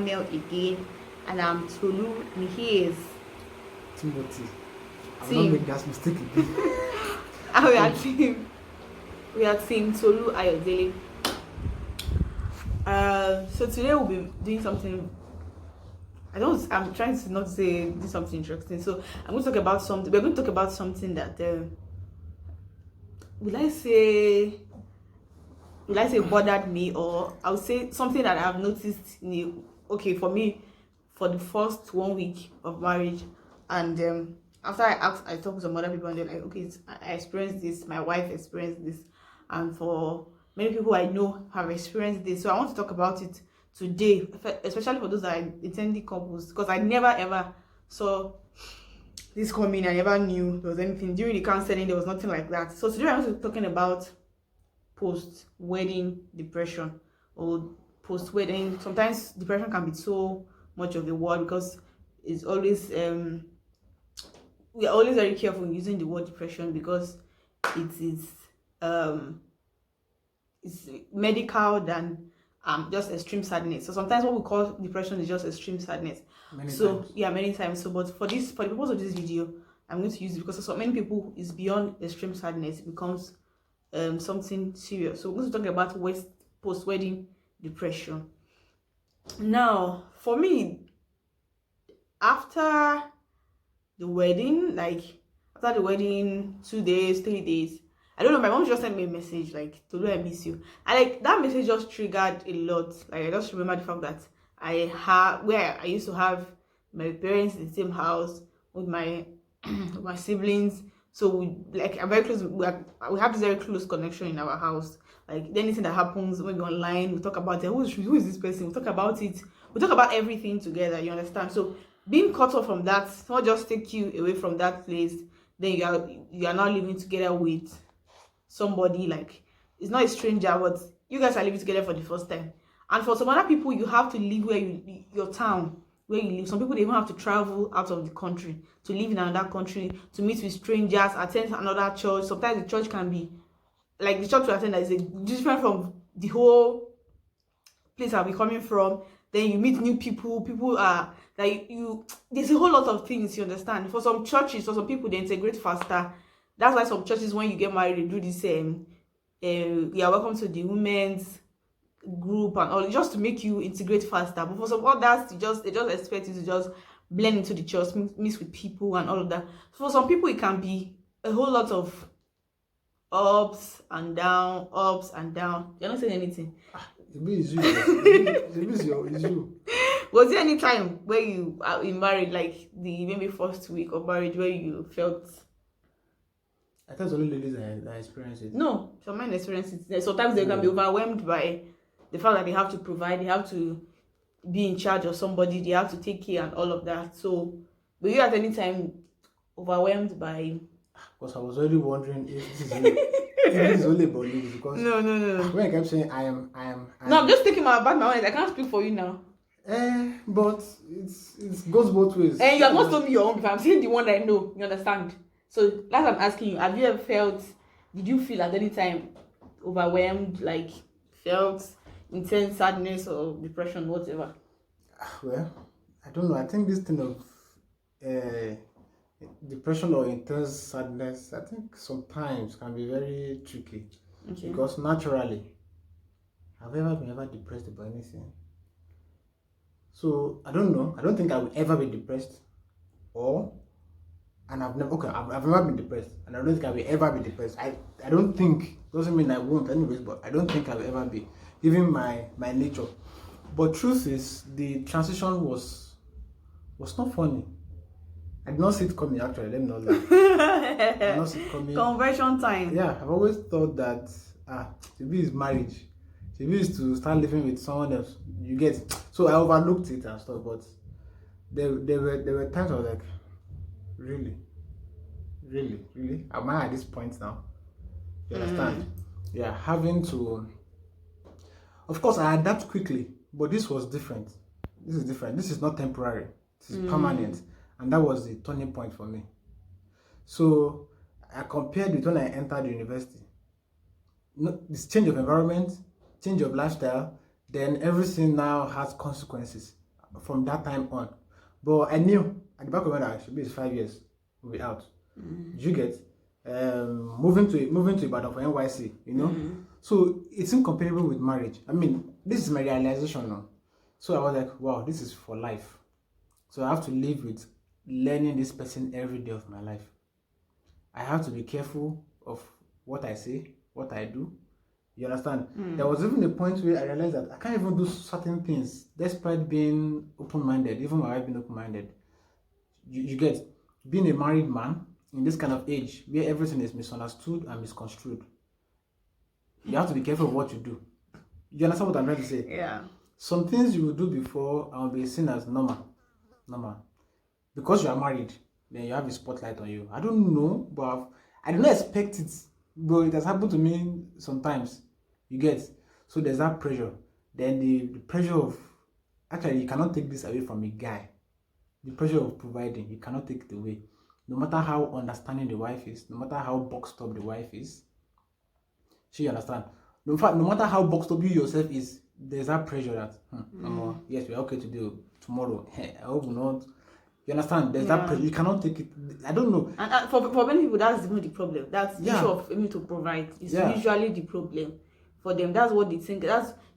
Samuel again, and I'm Tolu, and he is Timothy. I will Team. not make that mistake again. And we are Team Tolu Ayodele. So today we'll be doing something. I'm trying to not say do something interesting. So I'm going to talk about something. We're going to talk about something that will I say bothered me, or I would say something that I've noticed okay, for me, for the first 1 week of marriage. And after I talked to some other people, and they're like, okay, I experienced this, my wife experienced this, and for many people I know have experienced this. So I want to talk about it today, especially for those that are intending couples, because I never ever saw this coming. I never knew there was anything during the counseling. There was nothing like that. So today I want to be talking about post-wedding depression, or post-wedding. Sometimes depression can be so much of a word, because it's always we are always very careful in using the word depression, because it is it's medical than just extreme sadness. So sometimes what we call depression is just extreme sadness. Many times. So but for the purpose of this video, I'm going to use it because so many people is beyond extreme sadness. It becomes something serious. So we're going to talk about post-wedding depression. Now, for me, after the wedding, 2 days, 3 days, I don't know, my mom just sent me a message like, Tolu, I miss you. And that message just triggered a lot. I just remember the fact that I used to have my parents in the same house with my my siblings. So we are very close. We have this very close connection in our house. Like anything that happens, maybe online, we talk about it. Who is this person? We talk about it. We talk about everything together. You understand? So being cut off from that, not just take you away from that place. Then you are now living together with somebody, like it's not a stranger, but you guys are living together for the first time. And for some other people, you have to live your town where you live. Some people, they even have to travel out of the country to live in another country, to meet with strangers, attend another church. Sometimes the church can be like the church you attend is different from the whole place I'll be coming from. Then you meet new people are like there's a whole lot of things, you understand. For some churches, for some people, they integrate faster. That's why some churches, when you get married, they do this you are welcome to the women's group and all, just to make you integrate faster. But for some others, they just expect you to just blend into the church, mix with people and all of that. For some people, it can be a whole lot of ups and down. You're not saying anything. It's you. Was there any time where you are in married, like the maybe first week of marriage, where you felt? I thought it's only ladies that experience it. No, some men experience it. Sometimes they can be overwhelmed by the fact that they have to provide, they have to be in charge of somebody, they have to take care and all of that. So, were you at any time overwhelmed by? Because I was already wondering if this is only about ladies. Because no. When I kept saying I am. No, I'm just thinking about my own. I can't speak for you now. But it goes both ways. And you have not told me your own before. I'm saying the one that I know. You understand? So that's what I'm asking you. Have you ever did you feel at any time overwhelmed, like felt intense sadness or depression, whatever? Well, I don't know. I think this thing of depression or intense sadness, I think sometimes can be very tricky. Okay. Because naturally, have you ever been depressed about anything? So I don't know. I don't think I will ever be depressed, and I've never been depressed, and I don't think I will ever be depressed. I don't think, doesn't mean I won't anyways, but I don't think I will ever be, given my nature. But truth is, the transition was not funny. I did not see it coming, actually. Let me not lie. I did not see it coming. Conversion time. Yeah, I've always thought that Tibi is marriage. Tibi is to start living with someone else. You get. So I overlooked it and stuff, but there were times I was like, really? Am I at this point now? You understand? Yeah, having to. Of course, I adapt quickly, but this was different. This is different. This is not temporary. This is permanent. And that was the turning point for me. So I compared with when I entered university. This change of environment, change of lifestyle, then everything now has consequences. from that time on. But I knew at the back of my mind, I should be 5 years, we'll be out. Did you get moving to Ibadan for NYC, you know? So it's incompatible with marriage. I mean, this is my realization now. So I was like, wow, this is for life. So I have to live with learning this person every day of my life. I have to be careful of what I say, what I do. You understand? There was even a point where I realized that I can't even do certain things despite being open-minded, even my wife being open-minded. You get, being a married man in this kind of age where everything is misunderstood and misconstrued. You have to be careful of what you do. You understand what I'm trying to say? Yeah. Some things you will do before and will be seen as normal. Because you are married, then you have a spotlight on you. I don't know, but I did not expect it. But it has happened to me sometimes. You get? So there's that pressure. Then the pressure of, actually, you cannot take this away from a guy. The pressure of providing, you cannot take it away. No matter how understanding the wife is, no matter how boxed up the wife is. So you understand? No matter how boxed up you yourself is, there's that pressure that, yes, we're okay today, tomorrow, I hope not. You understand? There's that pressure. You cannot take it. I don't know. And for many people, that's even the problem. That's the issue of aiming to provide. It's usually the problem for them. That's what they think.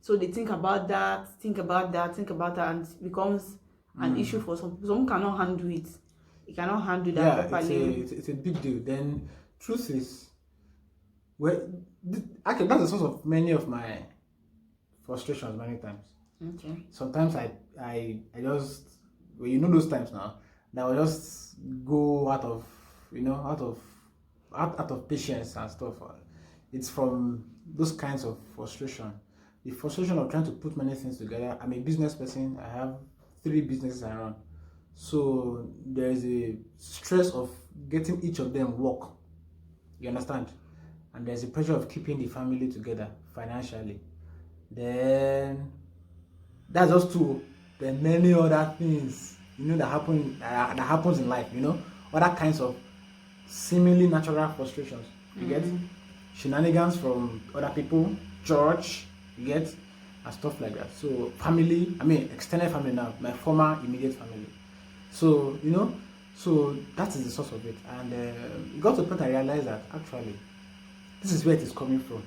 So they think about that, and it becomes an issue for some people. Some cannot handle it. You cannot handle that properly. It's a big deal. Then, truth is, actually, that's the source of many of my frustrations many times. Okay. Sometimes I just, well, you know those times now, that I will just go out of patience and stuff. It's from those kinds of frustration. The frustration of trying to put many things together. I'm a business person. I have 3 businesses I run. So there is a stress of getting each of them work. You understand? And there's a pressure of keeping the family together financially. Then that's just 2. Then many other things, that happens in life, other kinds of seemingly natural frustrations. You get shenanigans from other people, church, you get, and stuff like that. So family, extended family now, my former immediate family. So so that is the source of it. And it got to a point I realized that actually this is where it is coming from.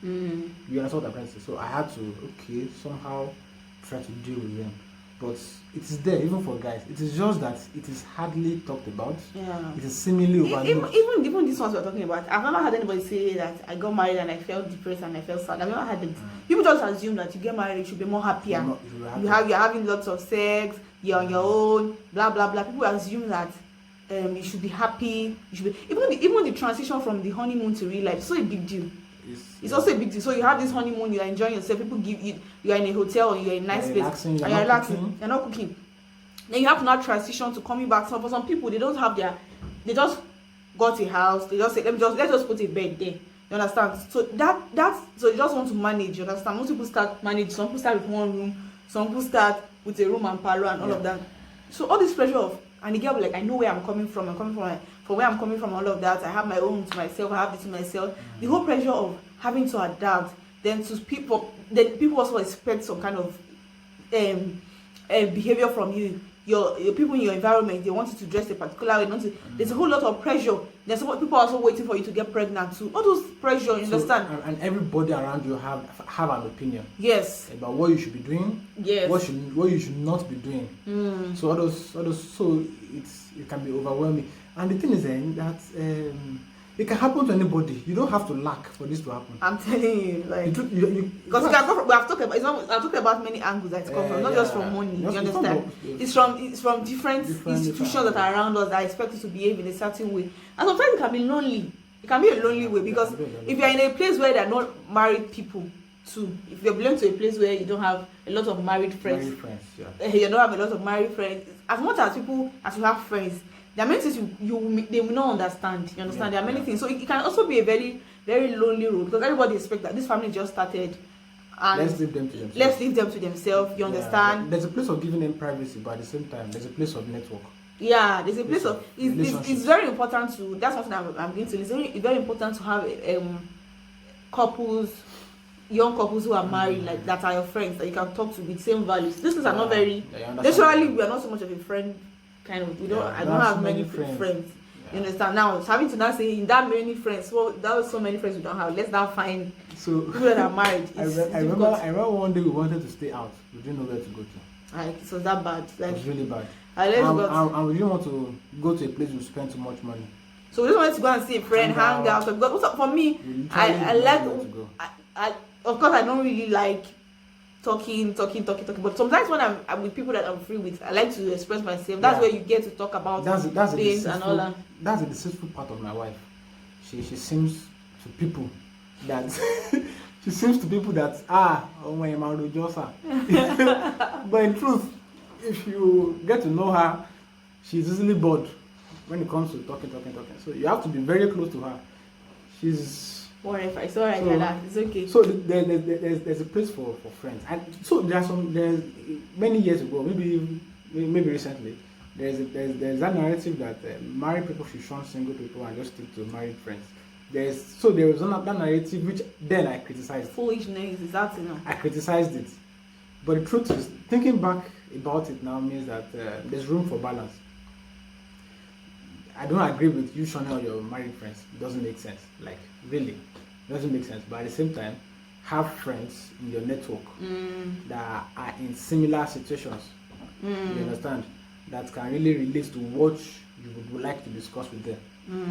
You understand what I'm trying to say? So I had to somehow try to deal with them. But it is there even for guys. It is just that it is hardly talked about. Yeah. It is seemingly overlooked. Even these ones we're talking about, I've never had anybody say that I got married and I felt depressed and I felt sad. I've never had it. People just assume that you get married, you should be more happier. You're having lots of sex, you're on your own, blah blah blah. People assume that you should be happy. You should be even the transition from the honeymoon to real life. It's so a big deal. It's also a big deal. So you have this honeymoon, you're enjoying yourself. People give you are in a hotel or you're in a nice place, and you're relaxing. You're not cooking. Then you have to now transition to coming back. So for some people, they just got a house. They just say, let's just put a bed there. You understand? So so they just want to manage. You understand? Most people start manage. Some people start with 1 room. Some people start with a room and parlor and all of that. So all this pressure of, and the girl will be like, I know where I'm coming from. From where I'm coming from, all of that. I have my own to myself. I have this to myself. The whole pressure of having to adapt. Then people also expect some kind of behavior from you. Your people in your environment, they want you to dress a particular way. There's a whole lot of pressure. There's some people also waiting for you to get pregnant too. All those pressure, you understand? And everybody around you have an opinion. Yes. About what you should be doing. Yes. What you should not be doing. So all those so it can be overwhelming. And the thing is that it can happen to anybody. You don't have to lack for this to happen. I'm telling you, like, because I've talked about many angles that come from, not just from money. You understand? It's from different institutions that are around us that expect us to behave in a certain way, and sometimes it can be lonely. It can be a lonely way because if you're in a place where there are not married people too, if you belong to a place where you don't have a lot of married friends, you don't have a lot of married friends. As much as you have friends, there are many things they will not understand. You understand? There are many things. So it can also be a very, very lonely road because everybody expects that this family just started. And let's leave them to themselves. You understand? There's a place of giving them privacy, but at the same time, there's a place of network. Yeah, there's a place of. It's very important to. That's something I'm going to. It's very important to have couples young couples who are married, like that are your friends that you can talk to with same values. These things are not very. Yeah, Naturally, we are not so much of a friend kind of. We don't. yeah, I don't don't have so have many many friends. friends. You Yeah. understand? Now, so having to now say in that many friends, well, that was so many friends we don't have. Let's now find So people that are married. It's difficult. I remember one day we wanted to stay out. We didn't know where to go to. Like it was that bad. It Like was really bad. let's go. And we didn't want to go to a place we spend too much money. So we just wanted to go and see a friend, hang out. Because for me, I like. I of course I don't really like talking. But sometimes when I'm with people that I'm free with, I like to express myself. That's where you get to talk about things and all that. That's a deceitful part of my wife. She seems to people that she seems to people that oh my Josa. But in truth, if you get to know her, she's easily bored when it comes to talking. So you have to be very close to her. She's whatever. It's alright, like it's okay. So there's a place for friends, and so there's many years ago, maybe recently, there's that narrative that married people should shun single people and just stick to married friends. There was that narrative which then I criticized. Foolishness, is that I criticized it, but the truth is, thinking back about it now means that there's room for balance. I don't agree with you shunning all your married friends. It doesn't make sense. Like, really. It doesn't make sense. But at the same time, have friends in your network that are in similar situations. You understand? That can really relate to what you would like to discuss with them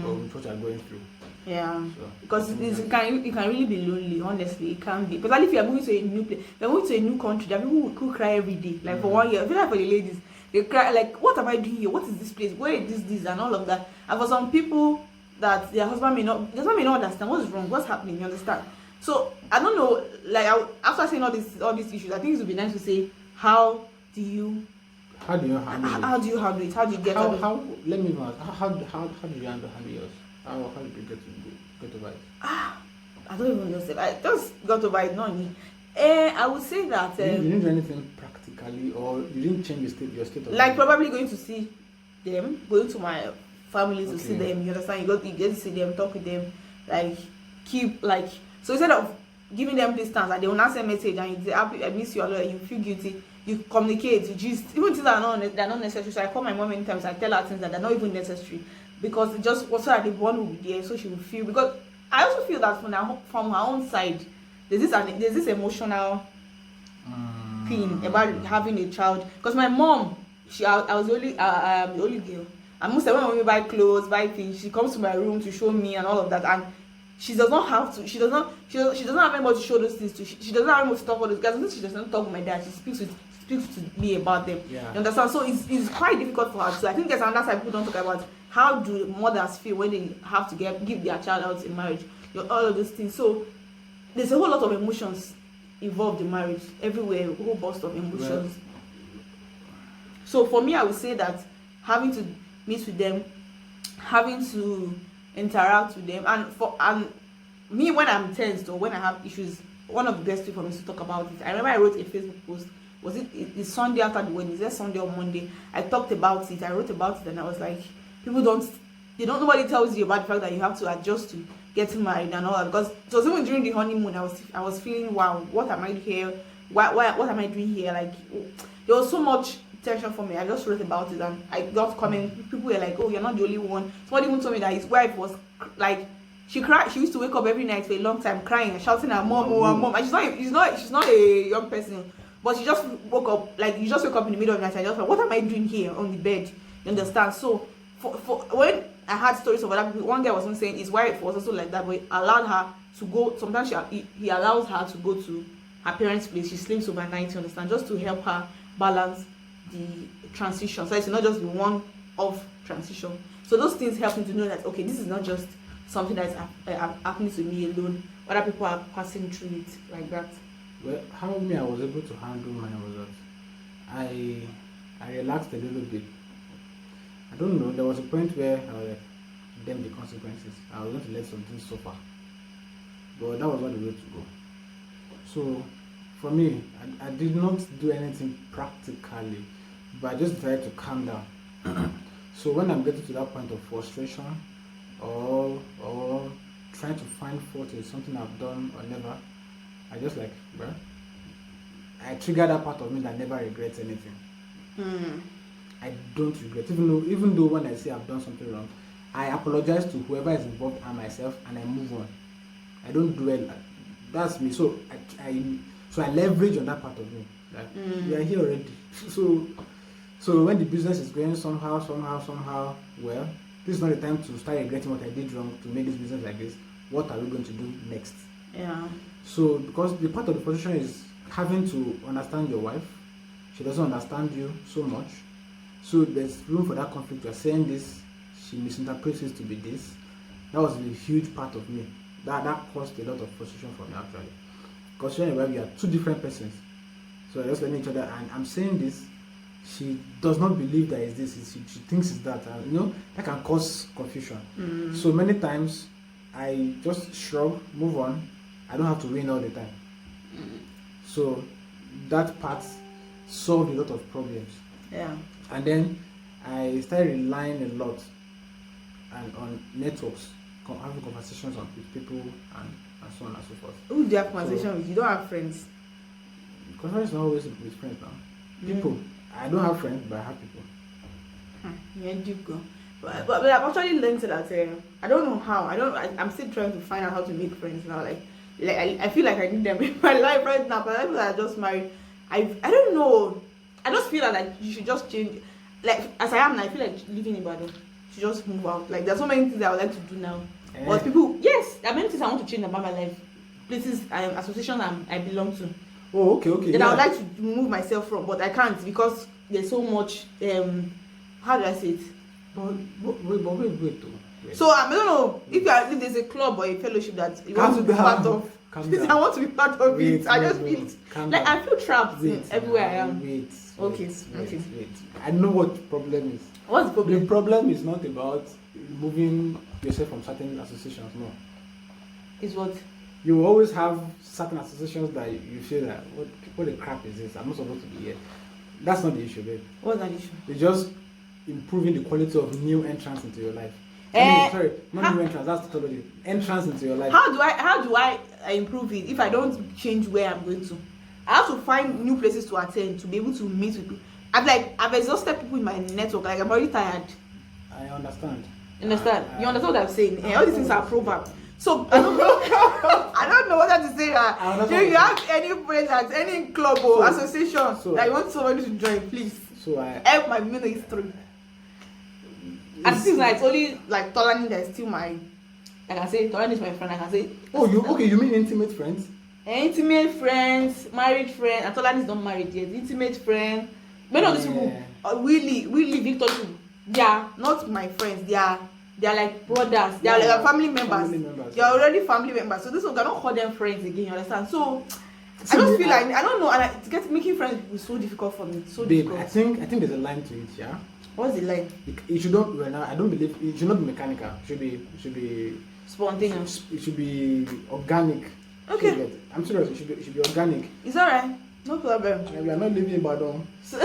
or with what you're going through. Yeah. So, because it can really be lonely, honestly. It can be. Especially if you're moving to a new place. You're moving to a new country. There are people who cry every day. Like for 1 year. I feel like for the ladies, they cry like, what am I doing here? What is this place? Where is this and all of that? And for some people that their husband may not understand what's wrong, what's happening, you understand? So I don't know, like after saying all these issues, I think it would be nice to say how do you handle it? How do you get how let me ask, how do you handle yours? How did you get over it? I don't even know. I just got over it. I would say that you didn't do anything practically, or you didn't change your state of like probably going to see them, going to my family to see them. You understand? You get to see them, talk with them, like keep like. So instead of giving them distance, like they will not send message and you say, I miss you a lot, you feel guilty, you communicate, you just even things that are not necessary. So I call my mom many times, I tell her things that are not even necessary because it just also that the bond will be there, so she will feel. Because I also feel that from her own side, there's this emotional thing about having a child. Because my mom, I was the only girl. And most of the time when we buy clothes, buy things, she comes to my room to show me and all of that. And she does not have to. She does not have anybody to show those things to. She doesn't have anybody to talk about those guys. She doesn't talk with my dad. She speaks to me about them. Yeah. You understand? So it's quite difficult for her. So I think there's another side people don't talk about. How do mothers feel when they have to give their child out in marriage? All of those things. So there's a whole lot of emotions involved in marriage. Everywhere, a whole burst of emotions. Right. So for me, I would say that having to meet with them, having to interact with them, and me when I'm tensed or when I have issues, one of the best things for me is to talk about it. I remember I wrote a Facebook post. Was it Sunday after the wedding? Is it Sunday or Monday? I talked about it. I wrote about it, and I was like, nobody tells you about the fact that you have to adjust to getting married and all that. Because it was even during the honeymoon, I was feeling, wow, what am I doing here? What am I doing here? Like there was so much tension for me. I just wrote about it and I got comments. People were like, oh, you're not the only one. Somebody even told me that his wife was like, she cried. She used to wake up every night for a long time crying and shouting at mom, oh, mom. And she's not a young person, but she just woke up, like you just wake up in the middle of the night and just like, what am I doing here on the bed? You understand? So for when I had stories of other people, one guy was saying his wife was also like that, but he allowed her to go. Sometimes he allows her to go to her parents' place. She sleeps overnight, you understand, just to help her balance the transition. So it's not just the one off transition. So those things help me to know that okay, this is not just something that is happening to me alone. Other people are passing through it like that. Well, how I was able to handle mine was that I relaxed a little bit. I don't know, there was a point where I was like, damn the consequences. I was going to let something suffer. But that was not the way to go. So for me, I did not do anything practically, but I just tried to calm down. So when I'm getting to that point of frustration or trying to find fault in something I've done or never, I just like, well, I trigger that part of me that never regrets anything. I don't regret, even though when I say I've done something wrong, I apologize to whoever is involved and myself, and I move on. I don't dwell. That's me. So I leverage on that part of me. Like, we are here already. So when the business is going somehow, well, this is not the time to start regretting what I did wrong to make this business like this. What are we going to do next? Yeah. So because the part of the position is having to understand your wife, she doesn't understand you so much. So there's room for that conflict. You're saying this, she misinterprets it to be this. That was a huge part of me. That caused a lot of frustration for me actually. Because when we are two different persons. So I just learning each other, and I'm saying this, she does not believe that it's this, she thinks it's that, and that can cause confusion. So many times I just shrug, move on. I don't have to win all the time. So that part solved a lot of problems. Yeah. And then I started relying a lot on networks, having conversations with people and so on and so forth. Who do you have conversation with? You don't have friends. Conversation is not always with friends now. People. I don't have friends, but I have people. Yeah, deep go. But I've actually learned that I don't know how. I'm still trying to find out how to make friends now. Like I feel like I need them in my life right now. But people that I just married, I don't know. I just feel like you should just change. Like as I am now, I feel like living in Ibadan. To just move out. Like there's so many things I would like to do now. But people, yes, there are many things I want to change about my life. Places, associations I belong to. Oh, okay. Then I would like to remove myself from, but I can't because there's so much. How do I say it? But wait. So I don't know if there's a club or a fellowship that you want to be part of. I want to be part of it. I just feel like I feel trapped everywhere I am. Wait. Okay. I know what the problem is. What's the problem? The problem is not about removing yourself from certain associations. No. Is what? You will always have certain associations that you feel that what the crap is this? I'm not supposed to be here. That's not the issue, babe. What's that issue? It's just improving the quality of new entrants into your life. New entrance. That's totally entrance into your life. How do I improve it if I don't change where I'm going to? I have to find new places to attend to be able to meet with people. I've exhausted people in my network. Like I'm already tired. I understand. You understand what I'm saying? All these things are proverbs. So I don't know. I don't know what to say. Do you have any friends at any club or association that you want somebody to join? Please. Help my ministry. And things like it's only like Tolani that is still my. I can say Tolani is my friend. I can say. Oh, you mean intimate friends? Intimate friends, married friends. And Tolani is not married yet. Intimate friend. Many of these people, Willie, Victor, they are not my friends. They are like brothers. They are like family members. They are already family members. So this one cannot call them friends again. You understand? So I just feel like I don't know. And making friends is so difficult for me. So babe, difficult. I think there's a line to it. Yeah. What's the line? It should not. Well, I don't believe it should not be mechanical. It should be spontaneous. It should be organic. Okay. I'm serious. It should be organic. It's alright. No problem. We are not living in Badon. So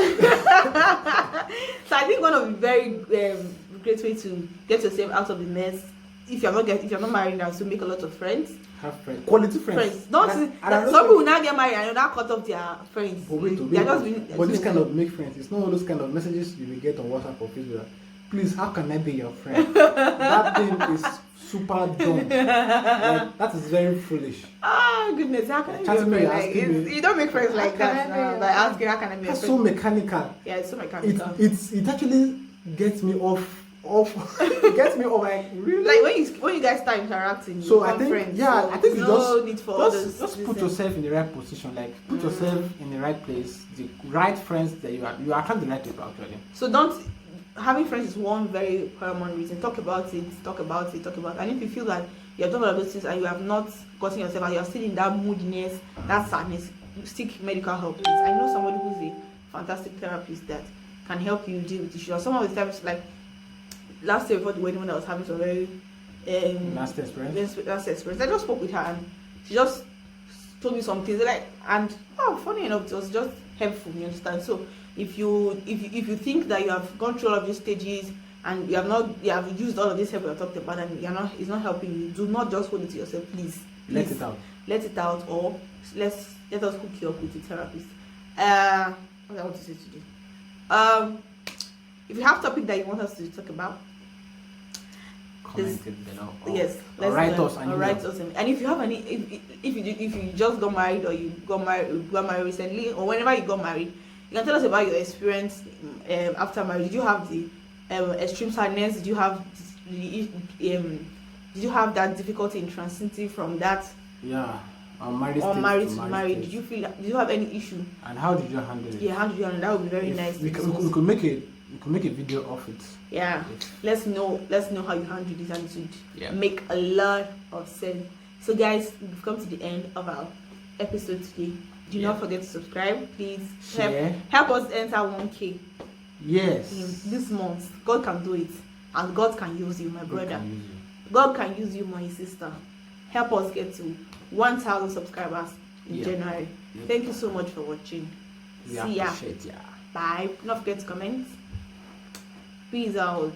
I think one of the very great way to get yourself out of the mess, if you're not married now, to make a lot of friends. Have friends, quality friends. Some people now get married and now cut off their friends. But this kind of make friends. It's not all those kind of messages you will get on WhatsApp or Facebook. Please, how can I be your friend? That thing is super dumb. That is very foolish. Oh goodness, how can I be your friend? You don't make friends like that. Like asking how can I be your friend? That's so mechanical. Yeah, it's so mechanical. It actually gets me off. It gets me off like really. Like when you guys start interacting, so I think friends, I think you just put yourself in the right position, like put yourself in the right place, the right friends that you attract the right people actually. So having friends is one very paramount reason. Talk about it. And if you feel that you have done all of those things and you have not gotten yourself and you are still in that moodiness, that sadness, seek medical help. Please. I know somebody who's a fantastic therapist that can help you deal with issues. Some of the times, like last year before the wedding, when I was having some very last experience. I just spoke with her and she just told me some things funny enough, it was just helpful. You understand? So if you think that you have gone through all of these stages and you have used all of this help we have talked about and it's not helping you, do not just hold it to yourself, please. Let it out. let it out, or let us hook you up with a therapist. What I want to say today. If you have topic that you want us to talk about, Comment it below. Yes, Or write us an write email. us. And if you have any, if you just got married, or you got married recently, or whenever you got married, you can tell us about your experience after marriage. Did you have the extreme sadness? Did you have did you have that difficulty in transiting from that Yeah. married to married? Did you have any issue? And how did you handle it? Yeah, how did you handle it? That would be very nice. We could make a video of it. Yeah. Let's know how you handle this, and it would make a lot of sense. So guys, we've come to the end of our episode today. Do not forget to subscribe, please. Help us enter 1K. Yes. In this month. God can do it, and God can use you, my brother. God can use you, my sister. Help us get to 1,000 subscribers in January. Thank you so much for watching. See ya. Bye. Don't forget to comment. Peace out.